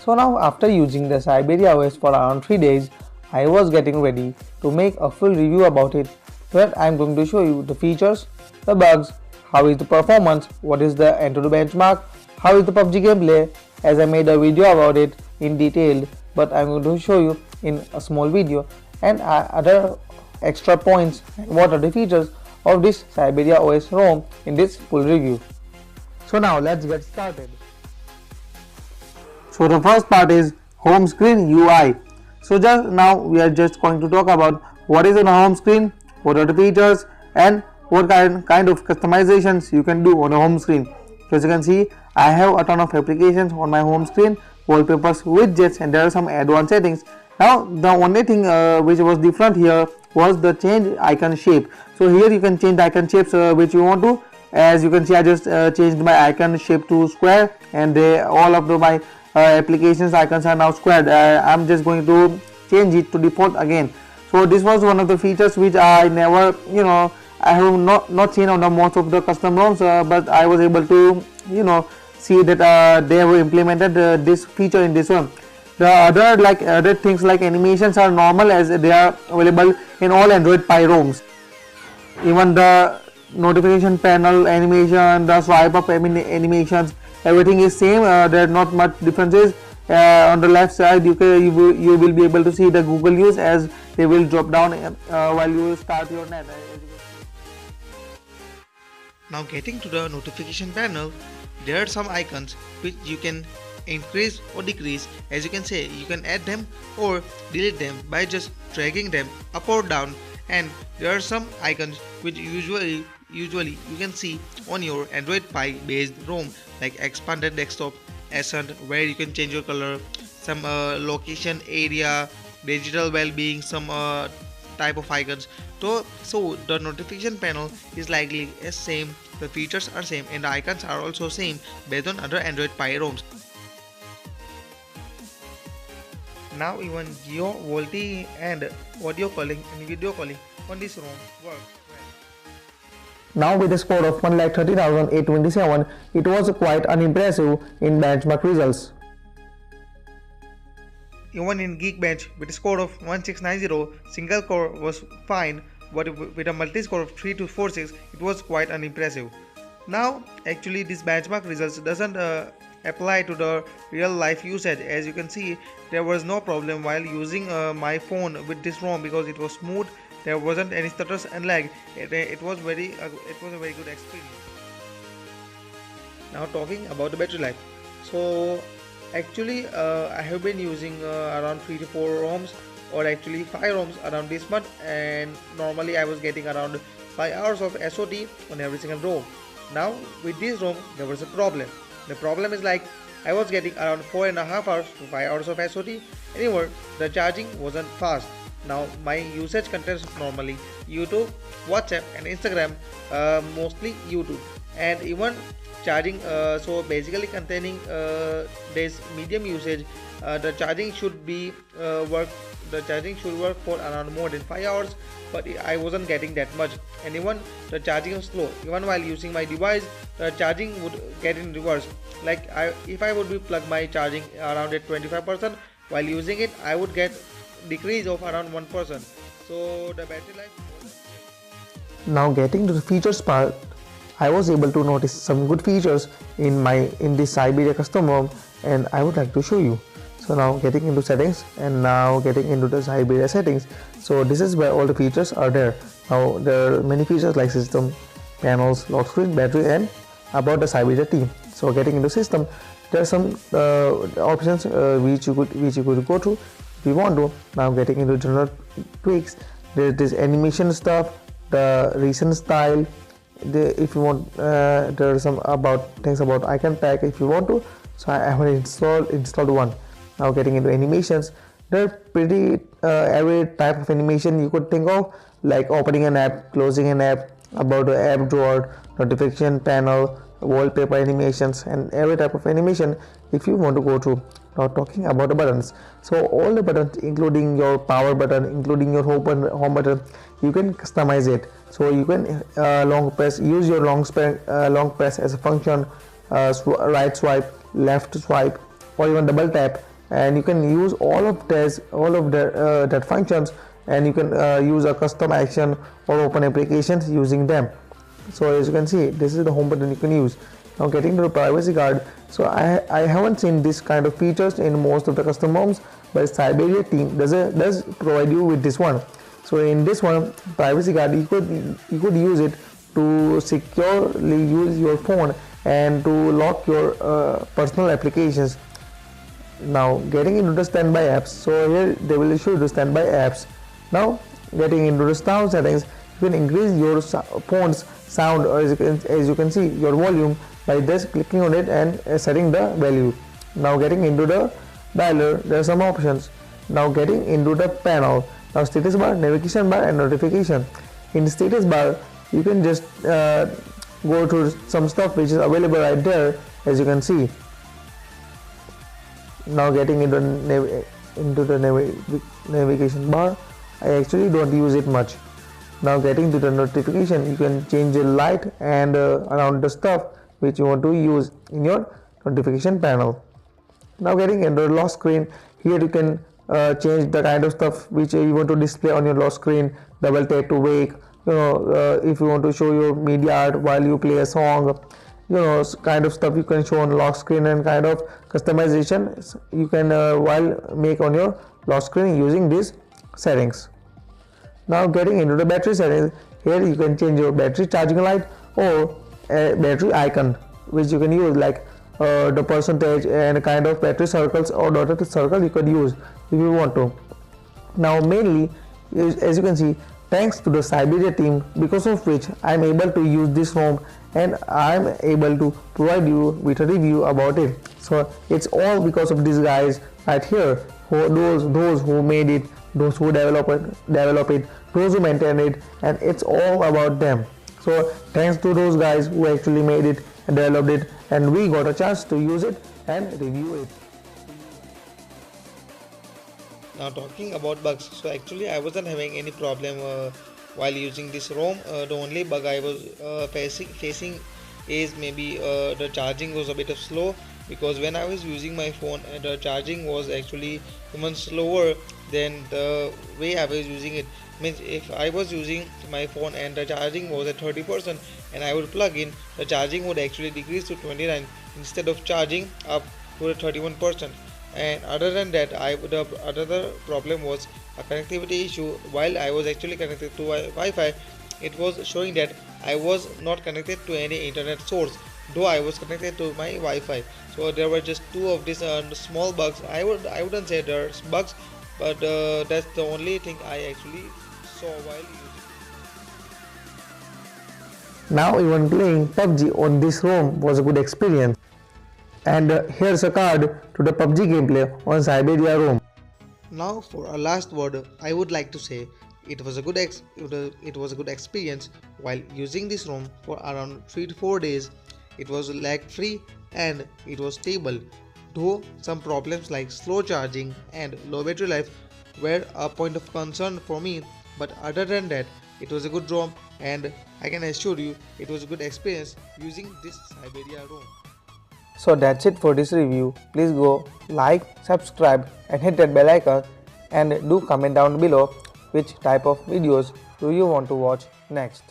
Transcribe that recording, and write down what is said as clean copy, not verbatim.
So now after using the Syberia OS for around 3 days, I was getting ready to make a full review about it, where I am going to show you the features, the bugs, how is the performance, what is the Antutu benchmark, how is the PUBG gameplay, as I made a video about it in detail, but I am going to show you in a small video, and other extra points and what are the features of this Syberia OS ROM in this full review. So now let's get started. So the first part is home screen UI. So just now we are just going to talk about what is on the home screen, what are the features, and what kind of customizations you can do on the home screen. So as you can see, I have a ton of applications on my home screen, wallpapers, widgets, and there are some advanced settings. Now the only thing which was different here was the change icon shape. So here you can change the icon shapes which you want to. As you can see, I just changed my icon shape to square, and all of my applications icons are now squared. I'm just going to change it to default again. So this was one of the features which I never, I have not seen on the most of the custom ROMs, but I was able to, see that they have implemented this feature in this one. The other things like animations are normal as they are available in all Android Pie ROMs. Even the notification panel animation, the swipe up animations, everything is same. There are not much differences. On the left side you will be able to see the Google News as they will drop down while you start your net. Now getting to the notification panel, there are some icons which you can increase or decrease. As you can say, you can add them or delete them by just dragging them up or down, and there are some icons which usually you can see on your Android Pie based ROM, like expanded desktop, Ascent, where you can change your color, some location area, digital well-being, some type of icons. So the notification panel is likely as same, the features are same, and the icons are also same based on other Android Pie ROMs. Now even Geo, VoLTE and audio calling and video calling on this ROM work. Now with a score of 1,30,827, it was quite unimpressive in benchmark results. Even in Geekbench with a score of 1690, single core was fine, but with a multi-score of 3246, it was quite unimpressive. Now actually this benchmark results doesn't apply to the real life usage. As you can see, there was no problem while using my phone with this ROM because it was smooth. There wasn't any stutters and lag. It was a very good experience. Now talking about the battery life. So actually I have been using around 3 to 4 ROMs, or actually 5 ROMs around this month, and normally I was getting around 5 hours of SOT on every single ROM. Now with this ROM there was a problem. The problem is like I was getting around 4.5 hours to 5 hours of SOT. Anywhere the charging wasn't fast. Now my usage contains normally YouTube, WhatsApp and Instagram, mostly YouTube, and even charging, so basically containing this medium usage, the charging should work for around more than 5 hours, but I wasn't getting that much, and even the charging was slow. Even while using my device, the charging would get in reverse. Like if I would be plug my charging around at 25%, while using it I would get decrease of around 1%. So the battery life. Now getting to the features part, I was able to notice some good features in this Syberia custom ROM, and I would like to show you. So now getting into settings, and now getting into the Syberia settings. So this is where all the features are there. Now there are many features like system, panels, lock screen, battery, and about the Syberia team. So getting into system, there are some options which you could go through if you want to. Now getting into general tweaks, there is animation stuff, the recent style. If you want, there are some things about icon pack if you want to. So I have installed one. Now getting into animations, there are pretty every type of animation you could think of, like opening an app, closing an app, about the app drawer, notification panel, wallpaper animations, and every type of animation if you want to go through. Now talking about the buttons, so all the buttons, including your power button, including your home button, you can customize it. So you can use your long press as a function, right swipe, left swipe, or even double tap, and you can use all of that functions, and you can use a custom action or open applications using them. So as you can see, this is the home button you can use. Now getting to the privacy guard, so I haven't seen this kind of features in most of the custom homes, but Syberia team does provide you with this one. So in this one, privacy guard, you could use it to securely use your phone and to lock your personal applications. Now getting into the standby apps, so here they will show you the standby apps. Now getting into the sound settings, you can increase your phone's sound, or as you can see, your volume by just clicking on it and setting the value. Now getting into the dialer, there are some options. Now getting into the panel, now status bar, navigation bar and notification. In the status bar, you can just go to some stuff which is available right there, as you can see. Now getting into the navigation bar, I actually don't use it much. Now getting to the notification, you can change the light and around the stuff which you want to use in your notification panel. Now getting into the lock screen, here you can change the kind of stuff which you want to display on your lock screen. Double tap to wake, if you want to show your media art while you play a song, kind of stuff you can show on lock screen, and kind of customization you can while make on your lock screen using these settings. Now getting into the battery settings, here you can change your battery charging light or a battery icon which you can use, like the percentage and kind of battery circles or dotted circle you can use if you want to. Now mainly, as you can see, thanks to the Syberia team, because of which I am able to use this home and I am able to provide you with a review about it. So it's all because of these guys right here, those who made it, those who develop it, those who maintain it, and it's all about them. So thanks to those guys who actually made it and developed it, and we got a chance to use it and review it. Now talking about bugs, so actually I wasn't having any problem while using this ROM. The only bug I was facing is maybe the charging was a bit of slow, because when I was using my phone, the charging was actually even slower than the way I was using it. Means if I was using my phone and the charging was at 30% and I would plug in, the charging would actually decrease to 29 instead of charging up to 31%. And other than that, the other problem was a connectivity issue. While I was actually connected to Wi-Fi, it was showing that I was not connected to any internet source, though I was connected to my Wi-Fi. So there were just two of these small bugs. I wouldn't say there's bugs, but that's the only thing I actually saw while using. Now even playing PUBG on this ROM was a good experience. And here's a card to the PUBG gameplay on Syberia ROM. Now for a last word, I would like to say it was a good experience while using this ROM for around 3 to 4 days. It was lag free and it was stable, though some problems like slow charging and low battery life were a point of concern for me, but other than that, it was a good ROM and I can assure you it was a good experience using this Syberia ROM. So that's it for this review. Please go like, subscribe and hit that bell icon, and do comment down below which type of videos do you want to watch next.